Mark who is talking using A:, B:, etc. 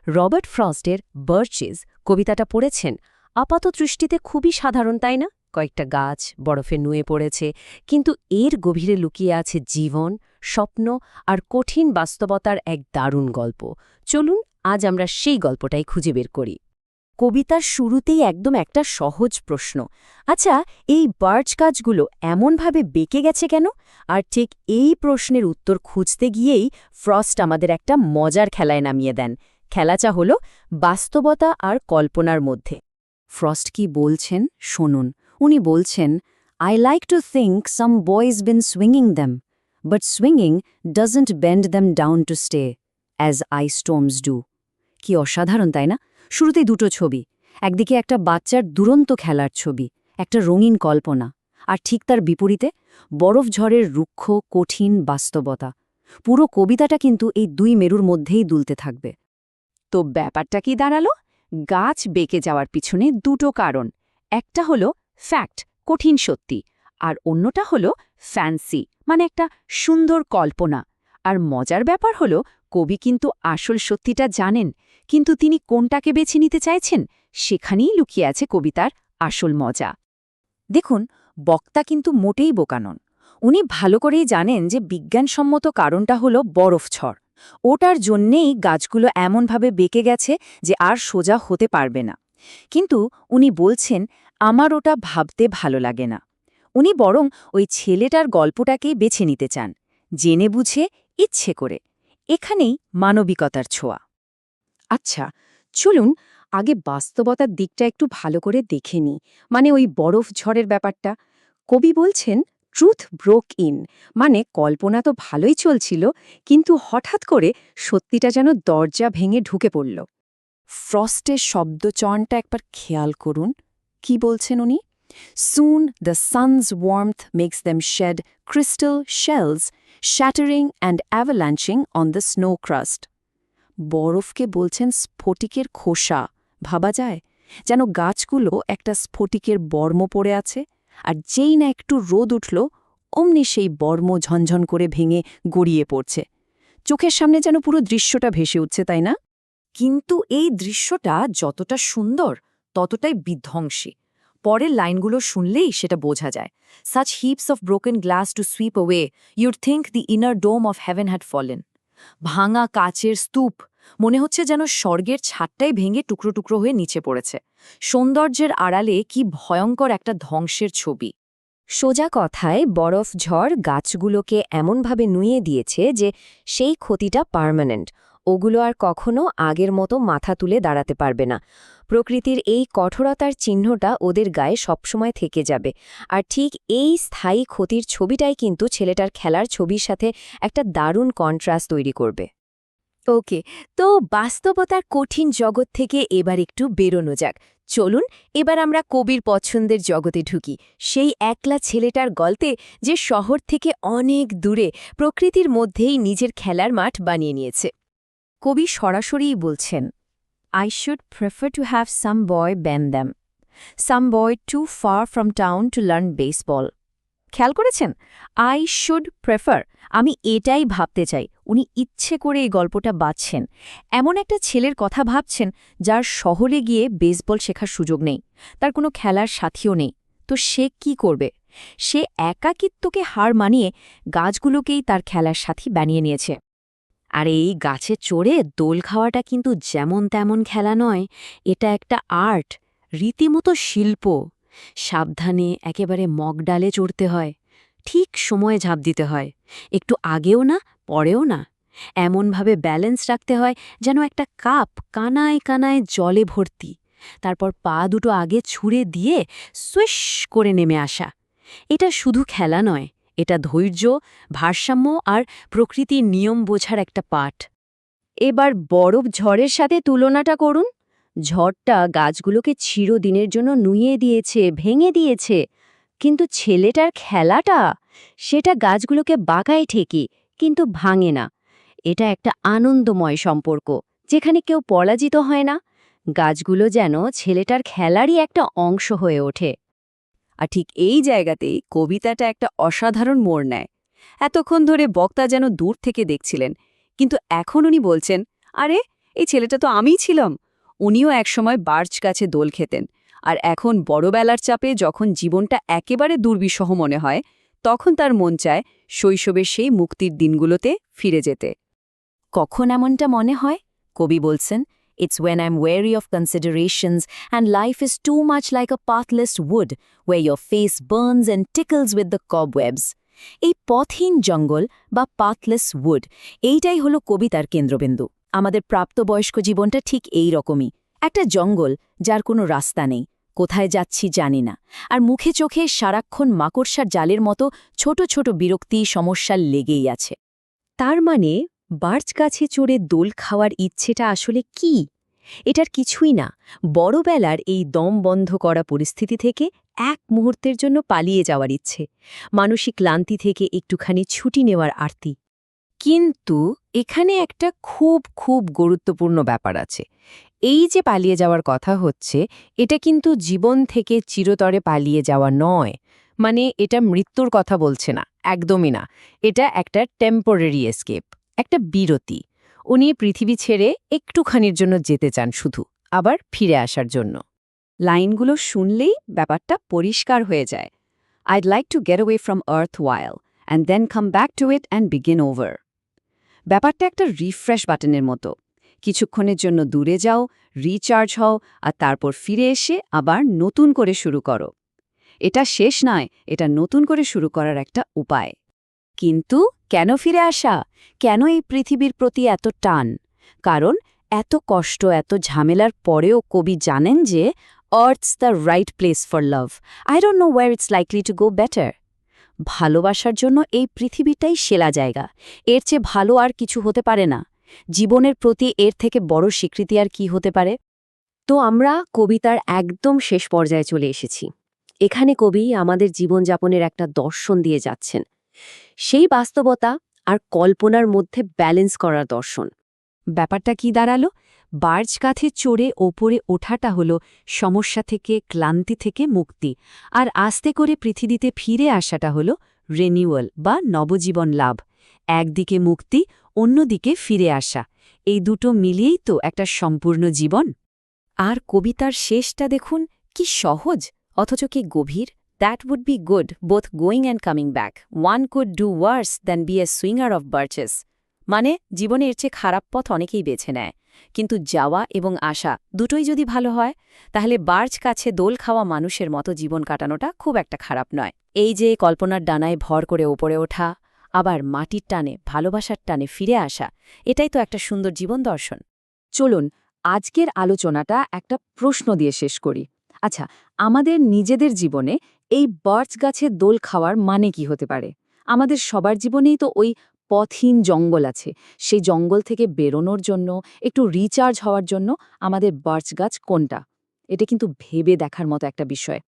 A: Robert ফ্রস্টের বার্চেস কবিতাটা পড়েছেন? আপাত দৃষ্টিতে খুবই সাধারণ, তাই না? কয়েকটা গাছ বরফে নুয়ে পড়েছে, কিন্তু এর গভীরে লুকিয়ে আছে জীবন, স্বপ্ন আর কঠিন বাস্তবতার এক দারুণ গল্প। চলুন আজ আমরা সেই গল্পটাই খুঁজে বের করি। কবিতার শুরুতেই একদম একটা সহজ প্রশ্ন। আচ্ছা, এই বার্চ গাছগুলো এমনভাবে বেঁকে গেছে কেন? আর ঠিক এই প্রশ্নের উত্তর খুঁজতে গিয়েই ফ্রস্ট আমাদের একটা মজার খেলায় নামিয়ে দেন। খেলাটা হল বাস্তবতা আর কল্পনার মধ্যে। ফ্রস্ট কি বলছেন শুনুন। উনি বলছেন, I like to think some boys bin সুইংিং them, but সুইংিং doesn't bend them down to stay, as I স্টোমস do. কি অসাধারণ, তাই না? শুরুতেই দুটো ছবি, একদিকে একটা বাচ্চার দুরন্ত খেলার ছবি, একটা রঙিন কল্পনা, আর ঠিক তার বিপরীতে বরফ ঝড়ের রুক্ষ কঠিন বাস্তবতা। পুরো কবিতাটা কিন্তু এই দুই মেরুর মধ্যেই দুলতে থাকবে।
B: তো ব্যাপারটা কি দাঁড়ালো? গাছ বেঁকে যাওয়ার পিছনে দুটো কারণ। একটা হলো ফ্যাক্ট, কঠিন সত্যি, আর অন্যটা হলো ফ্যান্সি, মানে একটা সুন্দর কল্পনা। আর মজার ব্যাপার হলো কবি কিন্তু আসল সত্যিটা জানেন, কিন্তু তিনি কোনটাকে বেছে নিতে চাইছেন সেখানেই লুকিয়ে আছে কবিতার আসল মজা।
A: দেখুন, বক্তা কিন্তু মোটেই বোকা নন। উনি ভালো করেই জানেন যে বিজ্ঞানসম্মত কারণটা হলো বরফ ঝড়। ওটার জন্যেই গাছগুলো এমনভাবে বেঁকে গেছে যে আর সোজা হতে পারবে না। কিন্তু উনি বলছেন, আমার ওটা ভাবতে ভালো লাগে না। উনি বরং ওই ছেলেটার গল্পটাকেই বেছে নিতে চান, জেনে বুঝে, ইচ্ছে করে। এখানেই মানবিকতার ছোঁয়া। আচ্ছা, চলুন আগে বাস্তবতার দিকটা একটু ভালো করে দেখে নিই, মানে ওই বরফ ঝড়ের ব্যাপারটা। কবি বলছেন, ট্রুথ ব্রোক ইন, মানে কল্পনা তো ভালোই চলছিল, কিন্তু হঠাৎ করে সত্যিটা যেন দরজা ভেঙে ঢুকে পড়ল। ফ্রস্টের শব্দচয়নটা একবার খেয়াল করুন। কি বলছেন উনি? Soon the sun's warmth makes them shed crystal shells, shattering and avalanching on the snow crust. বরফকে বলছেন স্ফটিকের খোসা। ভাবা যায় যেন গাছগুলো একটা স্ফটিকের বর্ম পড়ে আছে, আর যেই না একটু রোদ উঠল অমনি সেই বর্ম ঝনঝন করে ভেঙে গড়িয়ে পড়ছে। চোখের সামনে যেন পুরো দৃশ্যটা ভেসে উঠছে, তাই না? কিন্তু এই দৃশ্যটা যতটা সুন্দর ততটাই বিধ্বংসী। পরের লাইনগুলো শুনলেই সেটা বোঝা যায়। Such heaps of broken glass to sweep away, you'd think the inner dome of heaven had fallen. ভাঙা কাচের স্তূপ, মনে হচ্ছে যেন স্বর্গের ছাদটাই ভেঙে টুকরো টুকরো হয়ে নিচে পড়েছে। সৌন্দর্যের আড়ালে কি ভয়ঙ্কর একটা ধ্বংসের ছবি। সোজা কথায় বরফ ঝড় গাছগুলোকে এমনভাবে নুয়ে দিয়েছে যে সেই ক্ষতিটা পার্মানেন্ট। ওগুলো আর কখনো আগের মতো মাথা তুলে দাঁড়াতে পারবে না। প্রকৃতির এই কঠোরতার চিহ্নটা ওদের গায়ে সবসময় থেকে যাবে। আর ঠিক এই স্থায়ী ক্ষতির ছবিটাই কিন্তু ছেলেটার খেলার ছবির সাথে একটা দারুণ কন্ট্রাস্ট তৈরি করবে। ওকে, তো বাস্তবতার কঠিন জগৎ থেকে এবার একটু বেরোনো যাক। চলুন এবার আমরা কবির পছন্দের জগতে ঢুকি, সেই একলা ছেলেটার গল্পে যে শহর থেকে অনেক দূরে প্রকৃতির মধ্যেই নিজের খেলার মাঠ বানিয়ে নিয়েছে। কবি সরাসরিই বলছেন, I should prefer to have some boy bend them. Some boy too far from town to learn baseball. খেয়াল করেছেন? I should prefer, আমি এটাই ভাবতে চাই। উনি ইচ্ছে করে এই গল্পটা বাছছেন। এমন একটা ছেলের কথা ভাবছেন যার শহরে গিয়ে বেসবল শেখার সুযোগ নেই, তার কোনো খেলার সাথীও নেই। তো সে কি করবে? সে একাকিত্বকে হার মানিয়ে গাছগুলোকেই তার খেলার সাথী বানিয়ে নিয়েছে। আর এই গাছে চড়ে দোল খাওয়াটা কিন্তু যেমন তেমন খেলা নয়, এটা একটা আর্ট, রীতিমতো শিল্প। সাবধানে একেবারে মগডালে চড়তে হয়, ঠিক সময়ে ঝাঁপ দিতে হয়, একটু আগেও না পরেও না, এমনভাবে ব্যালেন্স রাখতে হয় যেন একটা কাপ কানায় কানায় জলে ভর্তি, তারপর পা দুটো আগে ছুঁড়ে দিয়ে সুইশ করে নেমে আসা। এটা শুধু খেলা নয়, এটা ধৈর্য, ভারসাম্য আর প্রকৃতির নিয়ম বোঝার একটা পাঠ। এবার বরফ ঝড়ের সাথে তুলনাটা করুন। ঝড়টা গাছগুলোকে চিরদিনের জন্য নুয়ে দিয়েছে, ভেঙে দিয়েছে, কিন্তু ছেলেটার খেলাটা, সেটা গাছগুলোকে বাঁকায় ঠিকই, কিন্তু ভাঙে না। এটা একটা আনন্দময় সম্পর্ক, যেখানে কেউ পরাজিত হয় না। গাছগুলো যেন ছেলেটার খেলারই একটা অংশ হয়ে ওঠে। আর ঠিক এই জায়গাতেই কবিতাটা একটা অসাধারণ মোড় নেয়। এতক্ষণ ধরে বক্তা যেন দূর থেকে দেখছিলেন, কিন্তু এখন উনি বলছেন, আরে
B: এই ছেলেটা তো আমিই ছিলাম। উনিও একসময় বার্চ গাছে দোল খেতেন, আর এখন বড়বেলার চাপে যখন জীবনটা একেবারে দুর্বিষহ মনে হয়, তখন তার মন চায় শৈশবের সেই মুক্তির দিনগুলোতে ফিরে যেতে। কখন এমনটা মনে হয়? কবি বলছেন, "It's when I'm weary of considerations and life is too much like a pathless wood where your face burns and tickles with the cobwebs." এই পথহীন জঙ্গল বা পাথলেস উড, এইটাই হলো কবিতার কেন্দ্রবিন্দু। আমাদের প্রাপ্তবয়স্ক জীবনটা ঠিক এই রকমই, একটা জঙ্গল যার কোনো রাস্তা নেই, কোথায় যাচ্ছি জানি না, আর মুখে চোখে সারাক্ষণ মাকড়সার জালের মতো ছোট ছোট বিরক্তি সমস্যা লেগেই আছে। তার মানে বার্চ গাছে চড়ে দোল খাওয়ার ইচ্ছেটা আসলে কি? এটার কিছুই না, বড়বেলার এই দম বন্ধ করা পরিস্থিতি থেকে এক মুহূর্তের জন্য পালিয়ে যাওয়ার ইচ্ছে, মানসিক ক্লান্তি থেকে একটুখানি ছুটি নেওয়ার আরতি।
A: কিন্তু এখানে একটা খুব খুব গুরুত্বপূর্ণ ব্যাপার আছে। এই যে পালিয়ে যাওয়ার কথা হচ্ছে, এটা কিন্তু জীবন থেকে চিরতরে পালিয়ে যাওয়া নয়। মানে এটা মৃত্যুর কথা বলছে না, একদমই না। এটা একটা টেম্পোরারি এসকেপ, একটা বিরতি। উনি পৃথিবী ছেড়ে একটুখানির জন্য যেতে চান শুধু, আবার ফিরে আসার জন্য।
B: লাইনগুলো শুনলেই ব্যাপারটা পরিষ্কার হয়ে যায়। I'd like to get away from Earth while, and then come back to it and begin over. ব্যাপারটা একটা রিফ্রেশ বাটনের মতো। কিছুক্ষণের জন্য দূরে যাও, রিচার্জ হও, আর তারপর ফিরে এসে আবার নতুন করে শুরু করো। এটা শেষ নয়, এটা নতুন করে শুরু করার একটা উপায়। কিন্তু কেন ফিরে আসা? কেন এই পৃথিবীর প্রতি এত টান? কারণ এত কষ্ট, এত ঝামেলার পরেও কবি জানেন যে Earth's the right place for love. I don't know where it's likely to go better. ভালোবাসার জন্য এই পৃথিবীটাই সেরা জায়গা। এর চেয়ে ভালো আর কিছু হতে পারে না। জীবনের প্রতি এর থেকে বড় স্বীকৃতি আর কি হতে পারে? তো আমরা কবিতার একদম শেষ পর্যায়ে চলে এসেছি। এখানে কবি আমাদের জীবনযাপনের একটা দর্শন দিয়ে যাচ্ছেন, সেই বাস্তবতা আর কল্পনার মধ্যে ব্যালেন্স করার দর্শন। ব্যাপারটা কি দাঁড়ালো? বার্চ গাছে চড়ে ওপরে ওঠাটা হলো সমস্যা থেকে, ক্লান্তি থেকে মুক্তি, আর আস্তে করে পৃথিবীতে ফিরে আসাটা হলো রিনিউয়াল বা নবজীবন লাভ। একদিকে মুক্তি, অন্যদিকে ফিরে আসা, এই দুটো মিলিয়েই তো একটা সম্পূর্ণ জীবন। আর কবিতার শেষটা দেখুন, কি সহজ অথচ কি গভীর। That would be good, both going and coming back. One could do worse than be a swinger of birches. মানে জীবনে এর চেয়ে খারাপ পথ অনেকেই বেছে নেয়, কিন্তু যাওয়া এবং আসা দুটোই যদি ভালো হয়, তাহলে বার্চ কাছে দোল খাওয়া মানুষের মতো জীবন কাটানোটা খুব একটা খারাপ নয়। এই যে কল্পনার ডানায় ভর করে ওপরে ওঠা, আবার মাটির টানে, ভালোবাসার টানে ফিরে আসা, এটাই তো একটা সুন্দর জীবন দর্শন। চলুন আজকের আলোচনাটা একটা প্রশ্ন দিয়ে শেষ করি। আচ্ছা, আমাদের নিজেদের জীবনে এই বার্চ গাছে দোল খাওয়ার মানে কি হতে পারে? আমাদের সবার জীবনেই তো ওই পথহীন জঙ্গল আছে। সেই জঙ্গল থেকে বেরোনোর জন্য, একটু রিচার্জ হওয়ার জন্য আমাদের বার্চ গাছ কোনটা? এটা কিন্তু ভেবে দেখার মতো একটা বিষয়।